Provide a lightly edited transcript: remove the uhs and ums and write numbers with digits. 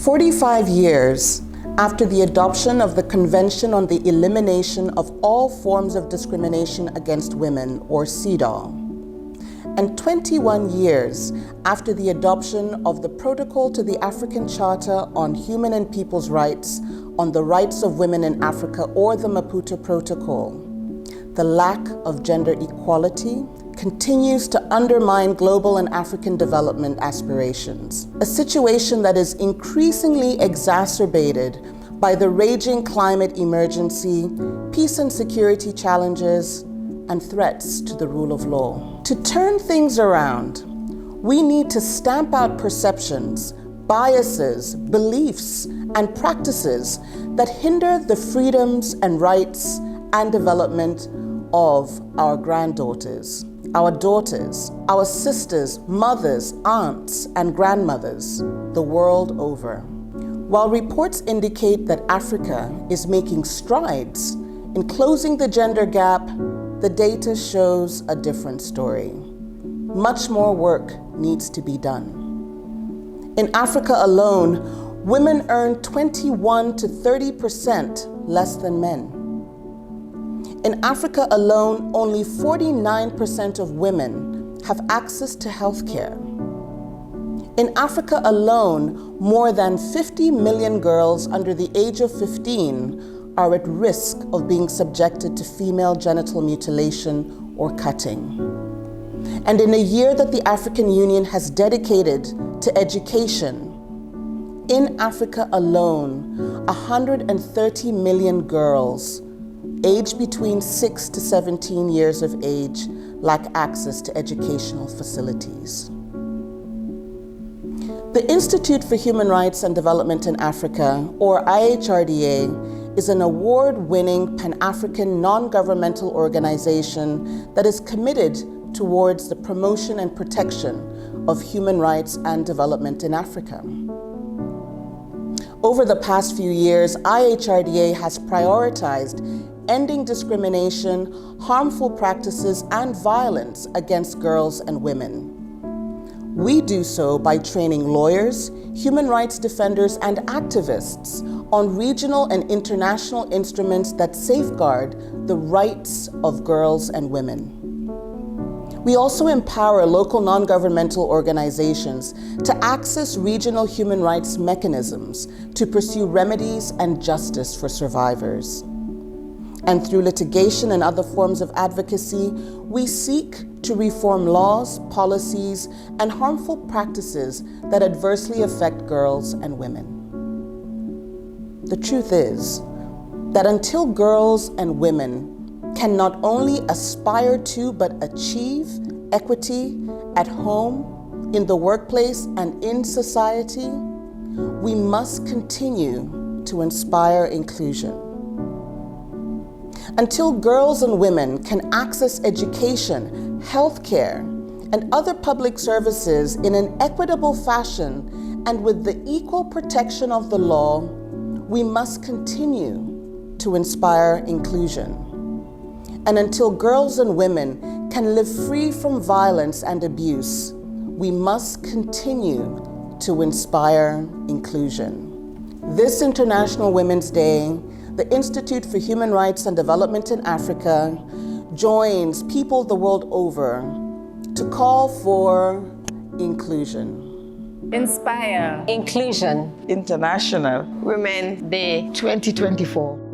45 years after the adoption of the Convention on the Elimination of All Forms of Discrimination Against Women, or CEDAW, and 21 years after the adoption of the Protocol to the African Charter on Human and People's Rights on the Rights of Women in Africa, or the Maputo Protocol, the lack of gender equality continues to undermine global and African development aspirations, a situation that is increasingly exacerbated by the raging climate emergency, peace and security challenges, and threats to the rule of law. To turn things around, we need to stamp out perceptions, biases, beliefs, and practices that hinder the freedoms and rights and development of our granddaughters, our daughters, our sisters, mothers, aunts, and grandmothers the world over. While reports indicate that Africa is making strides in closing the gender gap, the data shows a different story. Much more work needs to be done. In Africa alone, women earn 21 to 30% less than men. In Africa alone, only 49% of women have access to health care. In Africa alone, more than 50 million girls under the age of 15 are at risk of being subjected to female genital mutilation or cutting. And in a year that the African Union has dedicated to education, in Africa alone, 130 million girls aged between 6 to 17 years of age lack access to educational facilities. The Institute for Human Rights and Development in Africa, or IHRDA, is an award-winning Pan-African non-governmental organization that is committed towards the promotion and protection of human rights and development in Africa. Over the past few years, IHRDA has prioritized ending discrimination, harmful practices, and violence against girls and women. We do so by training lawyers, human rights defenders, and activists on regional and international instruments that safeguard the rights of girls and women. We also empower local non-governmental organizations to access regional human rights mechanisms to pursue remedies and justice for survivors. And through litigation and other forms of advocacy, we seek to reform laws, policies, and harmful practices that adversely affect girls and women. The truth is that until girls and women can not only aspire to but achieve equity at home, in the workplace, and in society, we must continue to inspire inclusion. Until girls and women can access education, healthcare, and other public services in an equitable fashion and with the equal protection of the law, we must continue to inspire inclusion. And until girls and women can live free from violence and abuse, we must continue to inspire inclusion. This International Women's Day, the Institute for Human Rights and Development in Africa joins people the world over to call for inclusion. Inspire. Inclusion. International Women's Day 2024.